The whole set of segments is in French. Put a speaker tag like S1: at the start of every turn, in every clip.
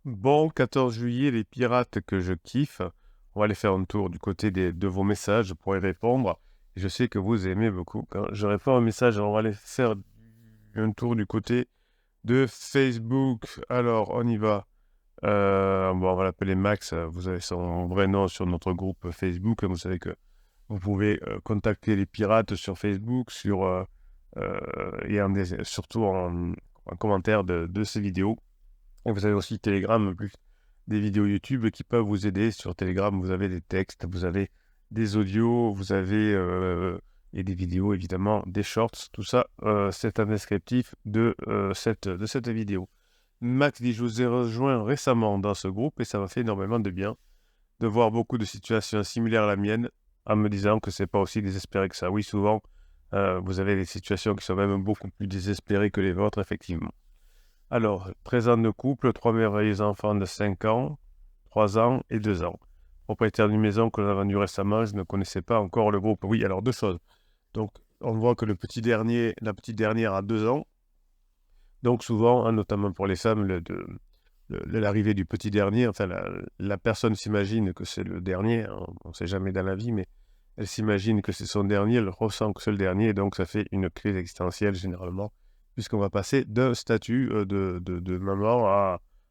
S1: Bon, 14 juillet, les pirates que je kiffe, on va aller faire un tour du côté de vos messages pour y répondre. Je sais que vous aimez beaucoup. Quand je réponds à un message, on va aller faire un tour du côté de Facebook. Alors, on y va. Bon, on va l'appeler Max. Vous avez son vrai nom sur notre groupe Facebook. Vous savez que vous pouvez contacter les pirates sur Facebook, surtout en commentaire de ces vidéos. Et vous avez aussi Telegram, plus des vidéos YouTube qui peuvent vous aider. Sur Telegram, vous avez des textes, vous avez des audios, vous avez et des vidéos, évidemment, des shorts. Tout ça, c'est un descriptif de cette vidéo. Max dit, je vous ai rejoint récemment dans ce groupe et ça m'a fait énormément de bien de voir beaucoup de situations similaires à la mienne en me disant que c'est pas aussi désespéré que ça. Oui, souvent, vous avez des situations qui sont même beaucoup plus désespérées que les vôtres, effectivement. Alors, présent de couple, 3 merveilleux enfants de 5 ans, 3 ans et 2 ans. Propriétaire d'une maison que l'on a vendue récemment, je ne connaissais pas encore le groupe. Oui, alors deux choses. Donc, on voit que la petite dernière a 2 ans. Donc, souvent, hein, notamment pour les femmes, l'arrivée du petit dernier, enfin, la personne s'imagine que c'est le dernier. Hein, on ne sait jamais dans la vie, mais elle s'imagine que c'est son dernier, elle ressent que c'est le dernier, et donc ça fait une crise existentielle généralement, puisqu'on va passer d'un statut de maman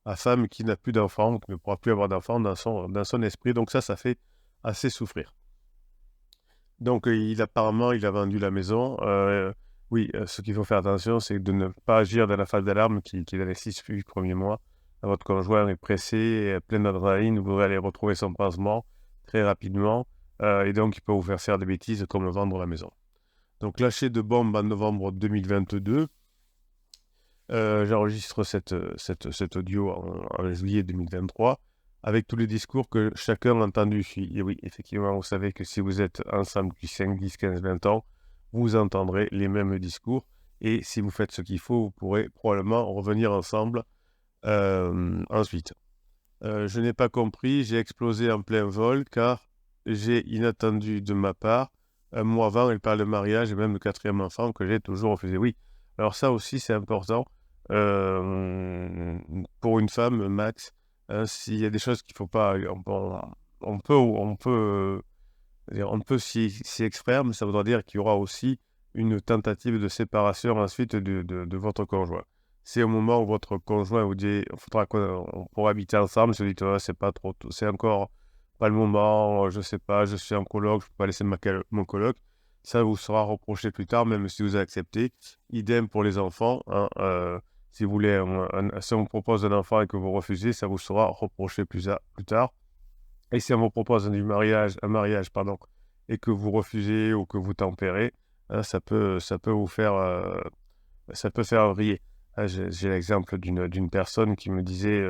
S1: à femme qui n'a plus d'enfant, qui ne pourra plus avoir d'enfant dans son esprit, donc ça fait assez souffrir. Donc apparemment, il a vendu la maison. Oui, ce qu'il faut faire attention, c'est de ne pas agir dans la phase d'alarme qui est dans les 6 premiers mois. Votre conjoint est pressé, plein d'adrénaline, vous voudrez aller retrouver son pansement très rapidement, et donc il peut vous faire des bêtises comme vendre la maison. Donc lâcher de bombe en novembre 2022. J'enregistre cet audio en juillet 2023 avec tous les discours que chacun a entendus. Et oui, effectivement, vous savez que si vous êtes ensemble depuis 5, 10, 15, 20 ans, vous entendrez les mêmes discours. Et si vous faites ce qu'il faut, vous pourrez probablement revenir ensemble ensuite. Je n'ai pas compris, j'ai explosé en plein vol car j'ai inattendu de ma part. Un mois avant, il parle de mariage et même de 4e enfant que j'ai toujours refusé. Oui, alors ça aussi c'est important. Pour une femme, Max, hein, s'il y a des choses qu'il ne faut pas, on peut s'y extraire, mais ça voudra dire qu'il y aura aussi une tentative de séparation ensuite de votre conjoint. C'est au moment où votre conjoint vous dit il faudra qu'on pourra habiter ensemble, se dit c'est pas trop tôt, c'est encore pas le moment, je sais pas, je suis en coloc, je peux pas laisser mon coloc. Ça vous sera reproché plus tard, même si vous acceptez. Idem pour les enfants. Hein, si vous voulez, si on vous propose un enfant et que vous refusez, ça vous sera reproché plus tard. Et si on vous propose un mariage, pardon, et que vous refusez ou que vous tempérez, hein, ça peut vous faire, ça peut faire vriller. Ah, j'ai l'exemple d'une personne qui me disait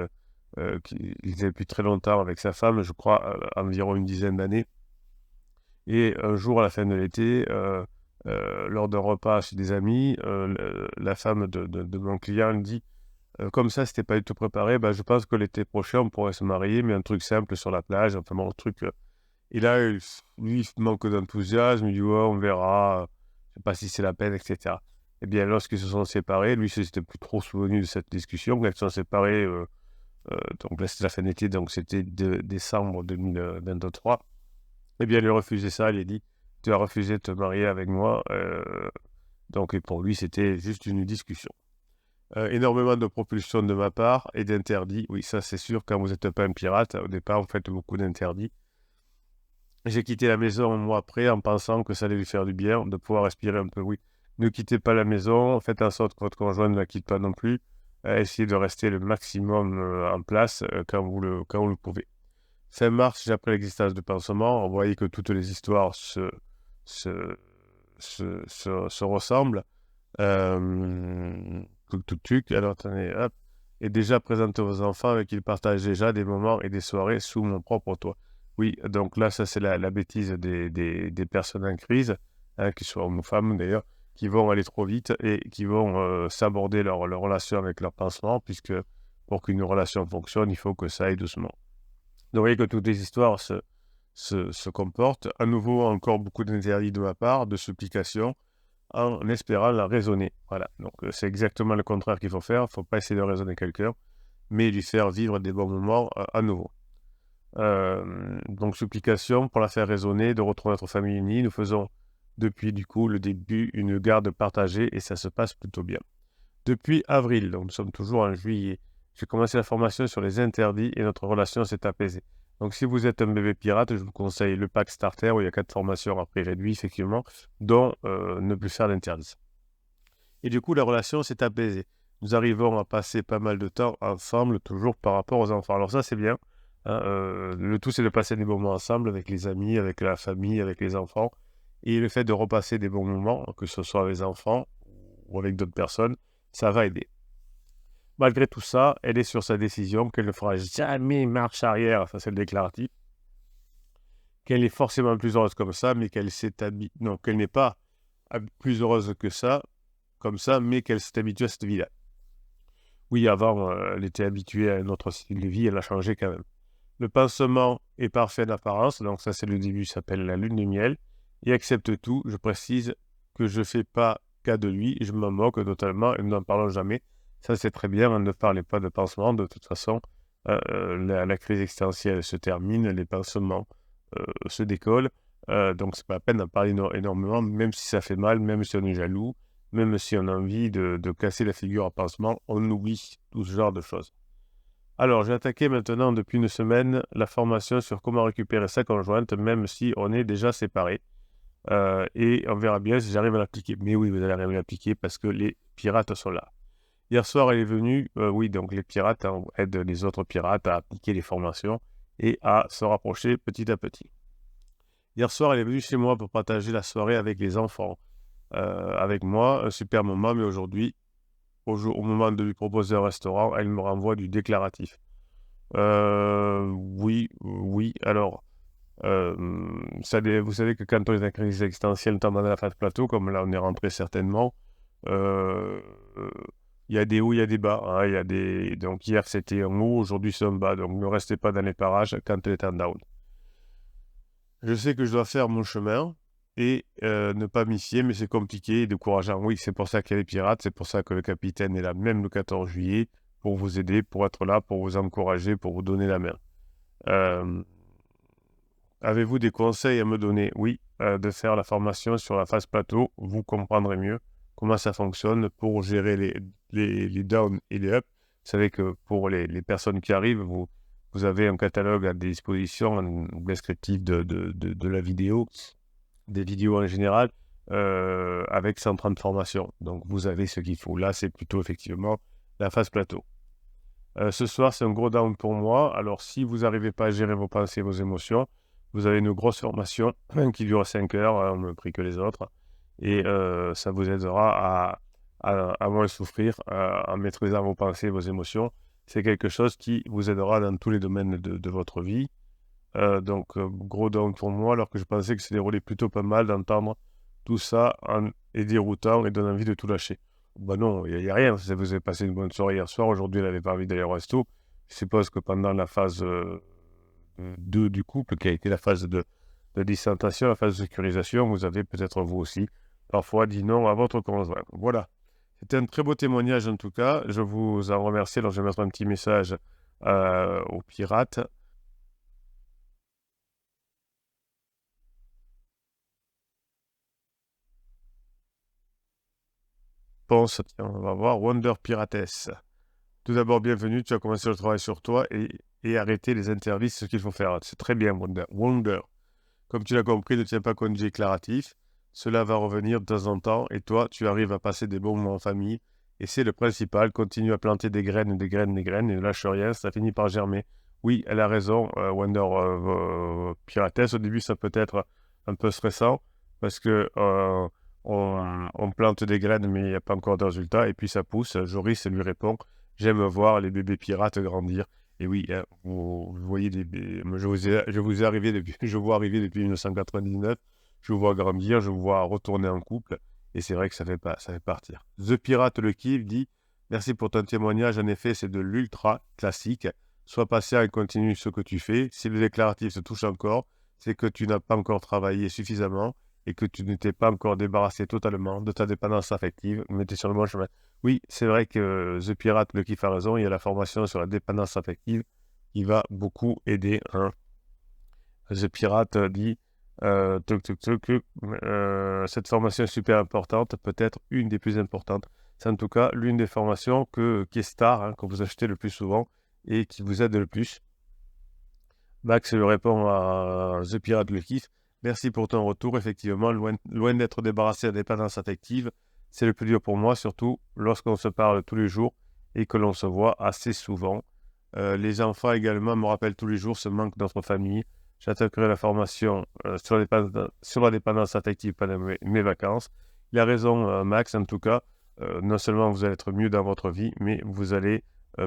S1: qu'il était depuis très longtemps avec sa femme, je crois environ une dizaine d'années. Et un jour, à la fin de l'été, lors d'un repas chez des amis, la femme de mon client dit comme ça, c'était pas du tout préparé, bah, je pense que l'été prochain, on pourrait se marier, mais un truc simple sur la plage, enfin bon, le truc. Et là, lui, il manque d'enthousiasme, il dit, ouais, on verra, je sais pas si c'est la peine, etc. Eh bien, lorsqu'ils se sont séparés, lui, il s'était plus trop souvenu de cette discussion. Quand ils se sont séparés, donc là, c'était la fin d'été, donc c'était décembre 2023. Eh bien, il a refusé ça, il a dit, tu as refusé de te marier avec moi. Donc, et pour lui, c'était juste une discussion. Énormément de propulsion de ma part et d'interdits. Oui, ça c'est sûr, quand vous n'êtes pas un pirate, au départ, vous faites beaucoup d'interdits. J'ai quitté la maison un mois après en pensant que ça allait lui faire du bien, de pouvoir respirer un peu. Oui, ne quittez pas la maison, faites en sorte que votre conjoint ne la quitte pas non plus. Essayez de rester le maximum en place quand vous le pouvez. Fin mars, j'ai appris l'existence de pansement. On voyait que toutes les histoires se ressemblent. Alors attendez, hop. Et déjà présentez vos enfants avec qui ils partagent déjà des moments et des soirées sous mon propre toit. Oui, donc là, ça c'est la bêtise des personnes en crise, hein, qu'ils soient hommes ou femmes d'ailleurs, qui vont aller trop vite et qui vont s'aborder leur relation avec leur pansement, puisque pour qu'une relation fonctionne, il faut que ça aille doucement. Donc vous voyez que toutes les histoires se comportent. À nouveau, encore beaucoup d'interdits de ma part, de supplications, en espérant la raisonner. Voilà, donc c'est exactement le contraire qu'il faut faire. Il ne faut pas essayer de raisonner quelqu'un. mais lui faire vivre des bons moments à nouveau. Donc supplication pour la faire raisonner, de retrouver notre famille unie. Nous faisons depuis du coup le début une garde partagée et ça se passe plutôt bien. Depuis avril, donc nous sommes toujours en juillet, j'ai commencé la formation sur les interdits et notre relation s'est apaisée. Donc si vous êtes un bébé pirate, je vous conseille le pack starter où il y a 4 formations à prix réduit effectivement, dont ne plus faire d'interdits. Et du coup la relation s'est apaisée. Nous arrivons à passer pas mal de temps ensemble, toujours par rapport aux enfants. Alors ça c'est bien. Hein, le tout c'est de passer des moments ensemble avec les amis, avec la famille, avec les enfants. Et le fait de repasser des bons moments, que ce soit avec les enfants ou avec d'autres personnes, ça va aider. Malgré tout ça, elle est sur sa décision qu'elle ne fera jamais marche arrière, ça c'est le déclaratif, qu'elle est forcément plus heureuse comme ça, mais qu'elle qu'elle n'est pas plus heureuse que ça, comme ça, mais qu'elle s'est habituée à cette vie-là. Oui, avant, elle était habituée à un autre style de vie, elle a changé quand même. Le pansement est parfait d'apparence, donc ça c'est le début, ça s'appelle la lune de miel. Il accepte tout, je précise que je ne fais pas cas de lui, je m'en moque totalement et nous n'en parlons jamais. Ça c'est très bien, ne parlez pas de pansement, de toute façon, la crise existentielle se termine, les pansements se décollent, donc c'est pas la peine d'en parler énormément, même si ça fait mal, même si on est jaloux, même si on a envie de casser la figure en pansement, on oublie tout ce genre de choses. Alors, j'ai attaqué maintenant depuis une semaine la formation sur comment récupérer sa conjointe, même si on est déjà séparés. Et on verra bien si j'arrive à l'appliquer. Mais oui, vous allez arriver à l'appliquer parce que les pirates sont là. Hier soir, elle est venue, oui, donc les pirates aident les autres pirates à appliquer les formations et à se rapprocher petit à petit. Hier soir, elle est venue chez moi pour partager la soirée avec les enfants. Avec moi, un super moment, mais aujourd'hui, au moment de lui proposer un restaurant, elle me renvoie du déclaratif. Oui. Alors, vous savez que quand on est en crise existentielle, notamment dans la phase plateau, comme là on est rentré certainement, il y a des hauts, il y a des bas. Hein, Donc hier c'était un haut, aujourd'hui c'est un bas. Donc ne restez pas dans les parages quand elle est en down. Je sais que je dois faire mon chemin et ne pas m'y fier, mais c'est compliqué et décourageant. Oui, c'est pour ça qu'il y a les pirates, c'est pour ça que le capitaine est là, même le 14 juillet, pour vous aider, pour être là, pour vous encourager, pour vous donner la main. Avez-vous des conseils à me donner? Oui, de faire la formation sur la phase plateau, vous comprendrez mieux comment ça fonctionne pour gérer les downs et les ups. Vous savez que pour les personnes qui arrivent, vous avez un catalogue à disposition, un descriptif de la vidéo, des vidéos en général, avec 130 formations. Donc vous avez ce qu'il faut. Là, c'est plutôt effectivement la phase plateau. Ce soir, c'est un gros down pour moi. Alors, si vous n'arrivez pas à gérer vos pensées et vos émotions, vous avez une grosse formation qui dure 5 heures, au même prix que les autres. Et ça vous aidera à moins souffrir, en maîtrisant vos pensées et vos émotions. C'est quelque chose qui vous aidera dans tous les domaines de votre vie. Donc, gros down pour moi, alors que je pensais que c'est déroulé plutôt pas mal d'entendre tout ça est déroutant et donne envie de tout lâcher. Bah non, il n'y a rien. Vous avez passé une bonne soirée hier soir, aujourd'hui elle n'avait pas envie d'aller au resto. Je suppose que pendant la phase 2 du couple, qui a été la phase de dissentation, la phase de sécurisation, vous avez peut-être vous aussi parfois dit non à votre conjoint. Voilà. C'était un très beau témoignage en tout cas. Je vous en remercie. Alors je vais mettre un petit message aux pirates. Tiens, on va voir Wonder Piratess. Tout d'abord, bienvenue. Tu as commencé le travail sur toi et arrêter les interviews, c'est ce qu'il faut faire. C'est très bien, Wonder. Comme tu l'as compris, ne tiens pas compte du déclaratif. Cela va revenir de temps en temps et toi, tu arrives à passer des bons moments en famille. Et c'est le principal. Continue à planter des graines et ne lâche rien. Ça finit par germer. Oui, elle a raison, Wonder Piratess. Au début, ça peut être un peu stressant parce que on plante des graines, mais il n'y a pas encore de résultat. Et puis ça pousse. Joris lui répond: j'aime voir les bébés pirates grandir. Et oui, hein, vous voyez, je vous vois arriver depuis 1999. Je vous vois grandir, je vous vois retourner en couple. Et c'est vrai que ça fait partir. The Pirate le Kiff dit: merci pour ton témoignage. En effet, c'est de l'ultra classique. Sois patient et continue ce que tu fais. Si le déclaratif se touche encore, c'est que tu n'as pas encore travaillé suffisamment et que tu ne t'es pas encore débarrassé totalement de ta dépendance affective, mais tu es sur le bon chemin. Oui, c'est vrai que The Pirate, le kiff a raison, il y a la formation sur la dépendance affective qui va beaucoup aider, hein. The Pirate dit cette formation est super importante, peut-être une des plus importantes. C'est en tout cas l'une des formations qui est star, hein, que vous achetez le plus souvent et qui vous aide le plus. Max lui répond à The Pirate le kiff. Merci pour ton retour. Effectivement, loin d'être débarrassé de la dépendance affective, c'est le plus dur pour moi, surtout lorsqu'on se parle tous les jours et que l'on se voit assez souvent. Les enfants également me rappellent tous les jours ce manque dans notre famille. J'attaquerai la formation sur la dépendance affective pendant mes vacances. Il a raison, Max, en tout cas. Non seulement vous allez être mieux dans votre vie, mais vous allez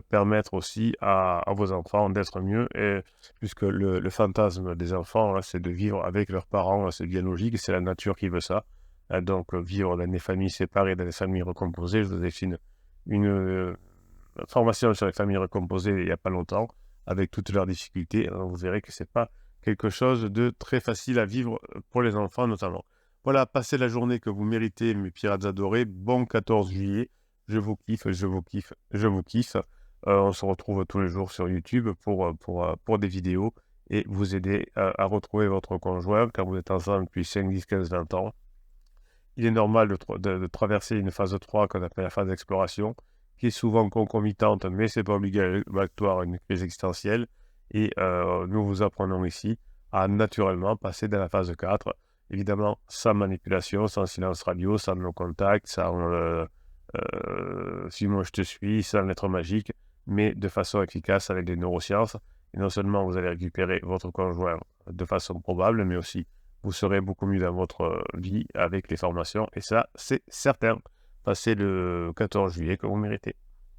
S1: permettre aussi à vos enfants d'être mieux. Et puisque le fantasme des enfants, hein, c'est de vivre avec leurs parents, c'est bien logique, c'est la nature qui veut ça. Donc, vivre dans des familles séparées, dans des familles recomposées. Je vous ai fait une formation sur les familles recomposées il n'y a pas longtemps, avec toutes leurs difficultés. Vous verrez que c'est pas quelque chose de très facile à vivre pour les enfants notamment. Voilà, passez la journée que vous méritez, mes pirates adorés. Bon 14 juillet. Je vous kiffe, je vous kiffe, je vous kiffe. On se retrouve tous les jours sur YouTube pour des vidéos et vous aider à retrouver votre conjoint quand vous êtes ensemble depuis 5, 10, 15, 20 ans. Il est normal de traverser une phase 3 qu'on appelle la phase d'exploration, qui est souvent concomitante, mais ce n'est pas obligatoire à une crise existentielle. Et nous vous apprenons ici à naturellement passer dans la phase 4, évidemment sans manipulation, sans silence radio, sans no contact, sans si moi je te suis, sans lettre magique, mais de façon efficace avec des neurosciences. Et non seulement vous allez récupérer votre conjoint de façon probable, mais aussi vous serez beaucoup mieux dans votre vie avec les formations. Et ça, c'est certain. Passez le 14 juillet que vous méritez.